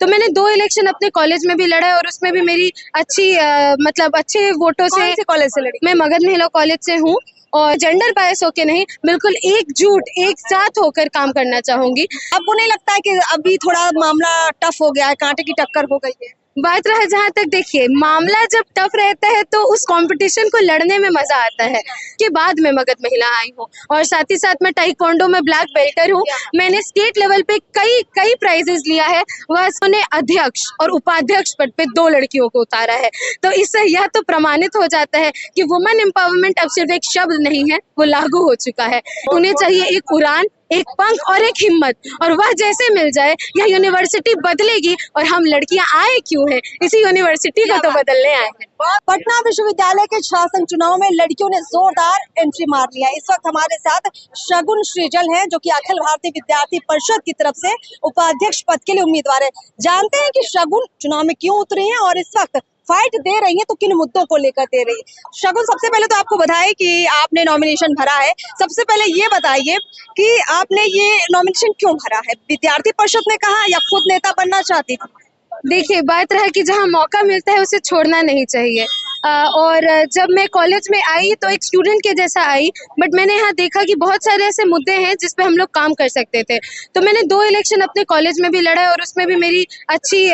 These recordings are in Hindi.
तो मैंने 2 इलेक्शन अपने कॉलेज में भी लड़ा है और उसमें भी मेरी अच्छी मतलब अच्छे वोटों कौन से कॉलेज से लड़ी? मैं मगध महिला कॉलेज से हूँ और जेंडर बायस होके नहीं, बिल्कुल एकजुट एक साथ होकर काम करना चाहूंगी। आपको नहीं लगता है कि अभी थोड़ा मामला टफ हो गया है, कांटे की टक्कर हो गई है? बात रहा जहाँ तक, देखिए मामला जब टफ रहता है तो उस कंपटीशन को लड़ने में मजा आता है। के बाद मैं मगध महिला आई हूँ और साथ ही साथ मैं ताइक्वांडो में ब्लैक बेल्टर हूँ। मैंने स्टेट लेवल पे कई कई प्राइजेस लिया है। वह उन्हें अध्यक्ष और उपाध्यक्ष पद पे 2 लड़कियों को उतारा है। तो इससे यह तो प्रमाणित हो जाता है कि वुमेन एम्पावरमेंट अब सिर्फ एक शब्द नहीं है, वो लागू हो चुका है। उन्हें चाहिए एक उड़ान, एक पंख और एक हिम्मत, और वह जैसे मिल जाए यह यूनिवर्सिटी बदलेगी। और हम लड़कियां आए क्यों हैं, इसी यूनिवर्सिटी को तो बदलने आए हैं। पटना विश्वविद्यालय के शासन चुनाव में लड़कियों ने जोरदार एंट्री मार लिया। इस वक्त हमारे साथ शगुन श्रीजल हैं, जो कि अखिल भारतीय विद्यार्थी परिषद की तरफ से उपाध्यक्ष पद के लिए उम्मीदवार है। जानते हैं कि शगुन चुनाव में क्यों उतरी हैं और इस वक्त फाइट दे रही है तो किन मुद्दों को लेकर दे रही है। शगुन, सबसे पहले तो आपको बधाई कि आपने नॉमिनेशन भरा है। सबसे पहले ये बताइए कि आपने ये नॉमिनेशन क्यों भरा है? विद्यार्थी परिषद ने कहा या खुद नेता बनना चाहती थी? देखिए, बात रहा कि जहाँ मौका मिलता है उसे छोड़ना नहीं चाहिए। और जब मैं कॉलेज में आई तो एक स्टूडेंट के जैसा आई, बट मैंने यहाँ देखा कि बहुत सारे ऐसे मुद्दे हैं जिस पे हम लोग काम कर सकते थे। तो मैंने 2 इलेक्शन अपने कॉलेज में भी लड़ा है और उसमें भी मेरी अच्छी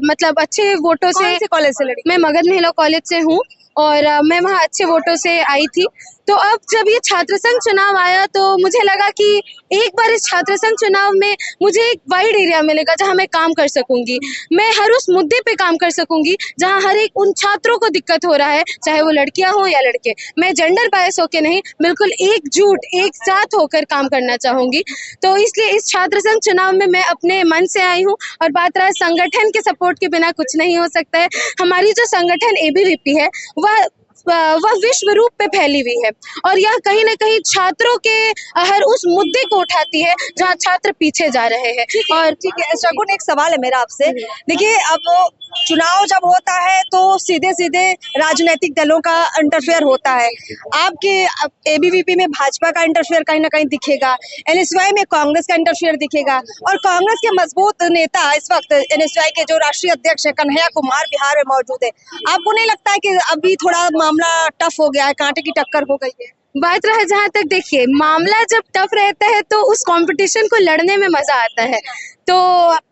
मतलब अच्छे वोटों से। कौन से कॉलेज से लड़ी? मैं मगध महिला कॉलेज से हूँ और मैं वहाँ अच्छे वोटों से आई थी। तो अब जब ये छात्र संघ चुनाव आया तो मुझे लगा कि एक बार इस छात्र संघ चुनाव में मुझे एक वाइड एरिया मिलेगा जहां मैं काम कर सकूंगी। मैं हर उस मुद्दे पे काम कर सकूंगी जहां हर एक उन छात्रों को दिक्कत हो रहा है, चाहे वो लड़कियां हो या लड़के। मैं जेंडर बायस होके नहीं, बिल्कुल एकजुट एक साथ होकर काम करना चाहूंगी। तो इसलिए इस छात्र संघ चुनाव में मैं अपने मन से आई हूँ। और बात रहा संगठन के सपोर्ट के बिना कुछ नहीं हो सकता है। हमारी जो संगठन एबीवीपी है वह विश्व रूप पे फैली हुई है और यह कहीं ना कहीं छात्रों के हर उस मुद्दे को उठाती है जहां छात्र पीछे जा रहे हैं। और ठीक है शगुन, एक सवाल है मेरा आपसे। देखिए, अब चुनाव जब होता है तो सीधे सीधे राजनीतिक दलों का इंटरफेयर होता है। आपके एबीवीपी में भाजपा का इंटरफेयर कहीं ना कहीं दिखेगा, एनएसयूआई में कांग्रेस का इंटरफेयर दिखेगा और कांग्रेस के मजबूत नेता इस वक्त एनएसयूआई के जो राष्ट्रीय अध्यक्ष है कन्हैया कुमार बिहार में मौजूद है। आपको नहीं लगता है कि अभी थोड़ा मामला टफ हो गया है, कांटे की टक्कर हो गई है? बात रहा जहाँ तक, देखिए मामला जब टफ रहता है तो उस कंपटीशन को लड़ने में मजा आता है। तो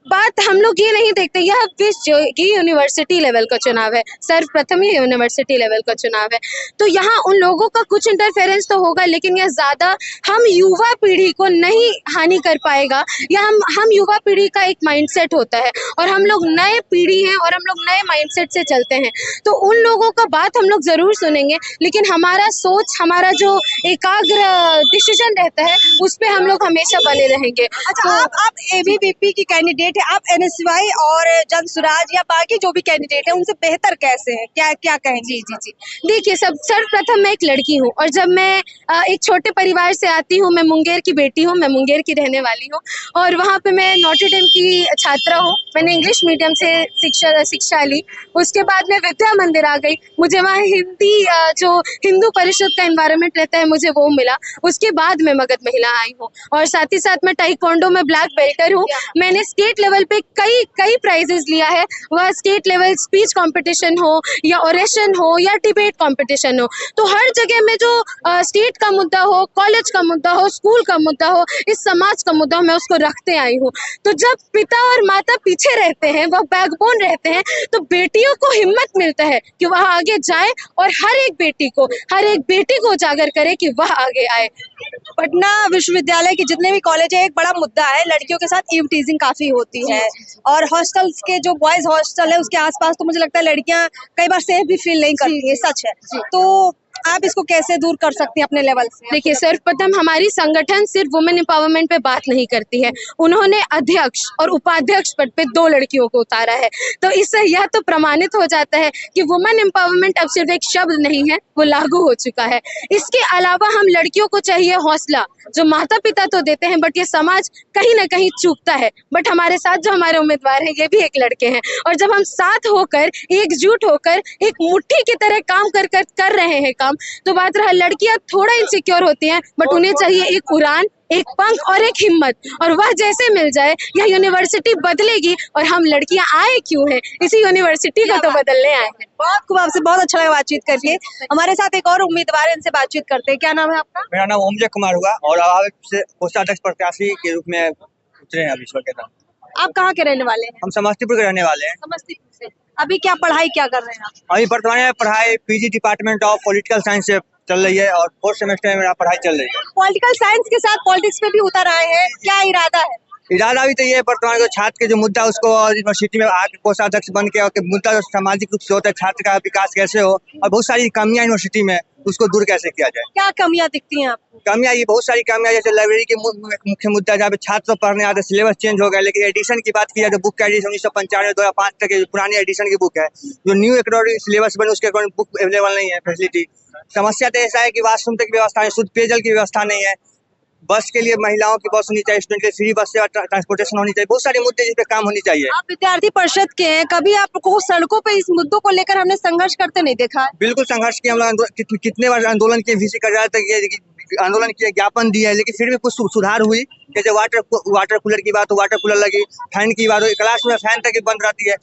बात हम लोग ये नहीं देखते, यह विश्व की यूनिवर्सिटी लेवल का चुनाव है, सर्वप्रथम ये यूनिवर्सिटी लेवल का चुनाव है। तो यहाँ उन लोगों का कुछ इंटरफेरेंस तो होगा, लेकिन यह ज्यादा हम युवा पीढ़ी को नहीं हानि कर पाएगा। या हम युवा पीढ़ी का एक माइंडसेट होता है और हम लोग नए पीढ़ी हैं और हम लोग नए माइंडसेट से चलते हैं। तो उन लोगों का बात हम लोग जरूर सुनेंगे, लेकिन हमारा सोच, हमारा जो एकाग्र डिसीजन रहता है उस पे हम लोग हमेशा बने रहेंगे। अच्छा, आप एबीवीपी की कैंडिडेट है, आप एनएसयूआई और जन स्वराज या बाकी जो भी कैंडिडेट है उनसे बेहतर कैसे हैं? क्या क्या कहेंगे? जी। देखिए, सर्वप्रथम मैं एक लड़की हूँ और जब मैं एक छोटे परिवार से आती हूँ, मैं मुंगेर की बेटी हूँ, मैं मुंगेर की रहने वाली हूँ और वहाँ पे मैं नॉटर डेम की छात्रा हूँ। मैंने इंग्लिश मीडियम से शिक्षा ली। उसके बाद मैं विद्या मंदिर आ गई। मुझे वहाँ हिंदी जो हिंदू परिषद का एनवायरनमेंट रहता है मुझे वो मिला। उसके बाद मैं मगध महिला आई हूँ और साथ ही साथ मैं ताइक्वांडो में ब्लैक बेल्टर हूँ। मैंने स्टेट लेवल पे कई कई प्राइजेस लिया है। वह स्टेट लेवल स्पीच कंपटीशन हो या ओरेशन हो या डिबेट कंपटीशन हो, तो हर जगह में जो स्टेट का मुद्दा हो, कॉलेज का मुद्दा हो, स्कूल का मुद्दा हो, इस समाज का मुद्दा हो, मैं उसको रखते आई हूँ। तो जब पिता और माता पीछे रहते हैं, वह बैकबोन रहते हैं, तो बेटियों को हिम्मत मिलता है कि वह आगे जाए और हर एक बेटी को उजागर करे कि वह आगे आए। पटना विश्वविद्यालय के जितने भी कॉलेज है, एक बड़ा मुद्दा है, लड़कियों के साथ ईव टीजिंग काफी होती है और हॉस्टल्स के जो बॉयज हॉस्टल है उसके आसपास तो मुझे लगता है लड़कियां कई बार सेफ भी फील नहीं करती है। सच है। तो आप इसको कैसे दूर कर सकती हैं अपने लेवल से? देखिए, सर्वप्रथम हमारी संगठन सिर्फ वुमेन एम्पावरमेंट पे बात नहीं करती है। उन्होंने अध्यक्ष और उपाध्यक्ष पद पे 2 लड़कियों को उतारा है। तो इससे यह तो प्रमाणित हो जाता है कि वुमेन एम्पावरमेंट अब सिर्फ एक शब्द नहीं है, वो लागू हो चुका है। इसके अलावा हम लड़कियों को चाहिए हौसला, जो माता पिता तो देते हैं बट ये समाज कहीं ना कहीं चूकता है। बट हमारे साथ जो हमारे उम्मीदवार हैं ये भी एक लड़के हैं और जब हम साथ होकर एकजुट होकर एक मुट्ठी की तरह काम कर रहे हैं काम, तो बात रहा लड़कियां थोड़ा इनसिक्योर होती हैं, बट उन्हें चाहिए एक उड़ान, एक पंख और एक हिम्मत, और वह जैसे मिल जाए यह यूनिवर्सिटी बदलेगी। और हम लड़कियां आए क्यों हैं, इसी यूनिवर्सिटी को तो बदलने आए हैं। बहुत खूब, आपसे बहुत अच्छा लगा बातचीत करके। हमारे साथ एक और उम्मीदवार है, इनसे बातचीत करते हैं। क्या नाम है आपका? मेरा नाम ओमजय कुमार हुआ और आप से कोषाध्यक्ष प्रत्याशी के रूप में उतरे हैं अभी ईश्वर के नाम। आप कहाँ के रहने वाले हैं? हम समस्तीपुर के रहने वाले हैं। समस्तीपुर से। अभी क्या पढ़ाई क्या कर रहे हैं आप? अभी वर्तमान में पढ़ाई PG department of political science से चल रही है और 4th सेमेस्टर में मेरा पढ़ाई चल रही है। पॉलिटिकल साइंस के साथ पॉलिटिक्स में भी उतर आए हैं, क्या इरादा है? इरादा भी तो ये वर्तमान जो छात्र के जो मुद्दा उसको यूनिवर्सिटी में आके कोषाध्यक्ष बन के और मुद्दा जो सामाजिक रूप से होता है, छात्र का विकास कैसे हो और बहुत सारी कमियां यूनिवर्सिटी में, उसको दूर कैसे किया जाए। क्या कमियां दिखती हैं आपको? कमियां ये बहुत सारी कमियां, जैसे लाइब्रेरी की मुख्य मुद्दा जहाँ पे छात्र पढ़ने आते, सिलेबस चेंज हो गया। लेकिन एडिशन की बात की जाए तो बुक का एडिशन 1995 2005 तक की पुरानी एडिशन की बुक है, जो न्यू एकेडमिक सिलेबस बने उसके अकॉर्डिंग बुक अवेलेबल नहीं है, फैसिलिटी। समस्या तो ऐसा है कि वॉशरूम तक की व्यवस्था है, शुद्ध पेयजल की व्यवस्था नहीं है, बस के लिए महिलाओं की बस होनी चाहिए, स्टूडेंट के लिए फ्री बस से ट्रांसपोर्टेशन होनी चाहिए। बहुत सारे मुद्दे जिस पे काम होनी चाहिए। आप विद्यार्थी परिषद के हैं, कभी आपको सड़कों पे इस मुद्दों को लेकर हमने संघर्ष करते नहीं देखा है? बिल्कुल संघर्ष किया हम लोग, कितने बार आंदोलन किए, VC कार्यालय तक आंदोलन किए, ज्ञापन दिए, लेकिन फिर भी कुछ सुधार हुई। जैसे वाटर कूलर की बात हो, वाटर कूलर लगी, फैन की बात हो, क्लास में फैन तक बंद रहती है।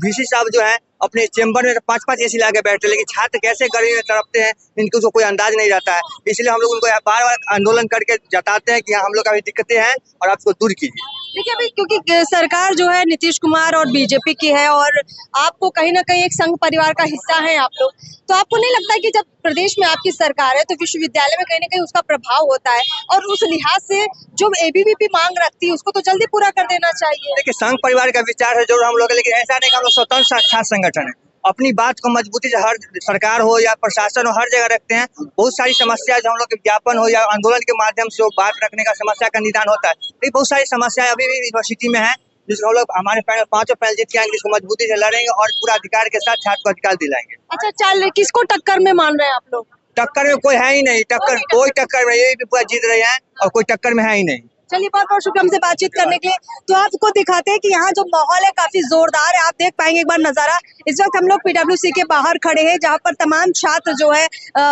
VC साहब जो है अपने चेंबर में 5-5 AC लगा के बैठे, लेकिन छात्र कैसे गर्मी में तड़पते हैं इनको तो कोई अंदाज नहीं रहता है। इसलिए हम लोग उनको बार बार आंदोलन करके जताते हैं कि हम लोग अभी दिक्कतें हैं और आप उसको दूर कीजिए। देखिए अभी क्योंकि सरकार जो है नीतीश कुमार और बीजेपी की है और आपको कहीं ना कहीं एक संघ परिवार का हिस्सा है आप लोग, तो आपको नहीं लगता है कि जब प्रदेश में आपकी सरकार है तो विश्वविद्यालय में कहीं ना कहीं उसका प्रभाव होता है और उस लिहाज से जो ABVP मांग रखती है उसको तो जल्दी पूरा कर देना चाहिए? देखिए संघ परिवार का विचार है जरूर हम लोग, लेकिन ऐसा नहीं कि हम लोग स्वतंत्र छात्र संगठन है, अपनी बात को मजबूती से हर सरकार हो या प्रशासन हो हर जगह रखते हैं। बहुत सारी समस्या जो हम लोग के ज्ञापन हो या आंदोलन के माध्यम से बात रखने का समस्या का निदान होता है। लेकिन बहुत सारी समस्याएं अभी भी यूनिवर्सिटी में है, जिसको हम लोग हमारे पैनल 5 पैनल जीत के आएंगे, जिसको मजबूती से लड़ेंगे और पूरा अधिकार के साथ छात्र को अधिकार दिलाएंगे। अच्छा चल, किसको टक्कर में मान रहे हैं आप लोग? टक्कर में कोई है ही नहीं, कोई टक्कर में, ये भी पूरा जीत रहे हैं और कोई टक्कर में है ही नहीं। चलिए बहुत बहुत शुक्रिया हमसे बातचीत करने के लिए। तो आपको दिखाते हैं कि यहाँ जो माहौल है काफी जोरदार है, आप देख पाएंगे एक बार नजारा। इस वक्त हम लोग PWC के बाहर खड़े हैं जहाँ पर तमाम छात्र जो है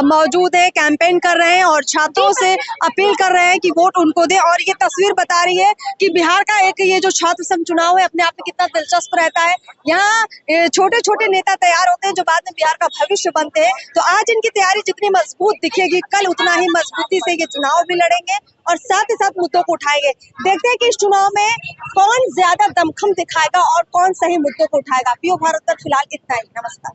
मौजूद है, कैंपेन कर रहे हैं और छात्रों से अपील कर रहे हैं कि वोट उनको दे। और ये तस्वीर बता रही है कि बिहार का एक ये जो छात्र संघ चुनाव है अपने आप में कितना दिलचस्प रहता है। यहाँ छोटे छोटे नेता तैयार होते हैं जो बाद में बिहार का भविष्य बनते हैं। तो आज इनकी तैयारी जितनी मजबूत दिखेगी, कल उतना ही मजबूती से ये चुनाव भी लड़ेंगे और साथ ही साथ मुद्दों को उठाएंगे। देखते हैं कि इस चुनाव में कौन ज्यादा दमखम दिखाएगा और कौन सही मुद्दों को उठाएगा। पीओ भारत तक फिलहाल इतना ही। नमस्कार।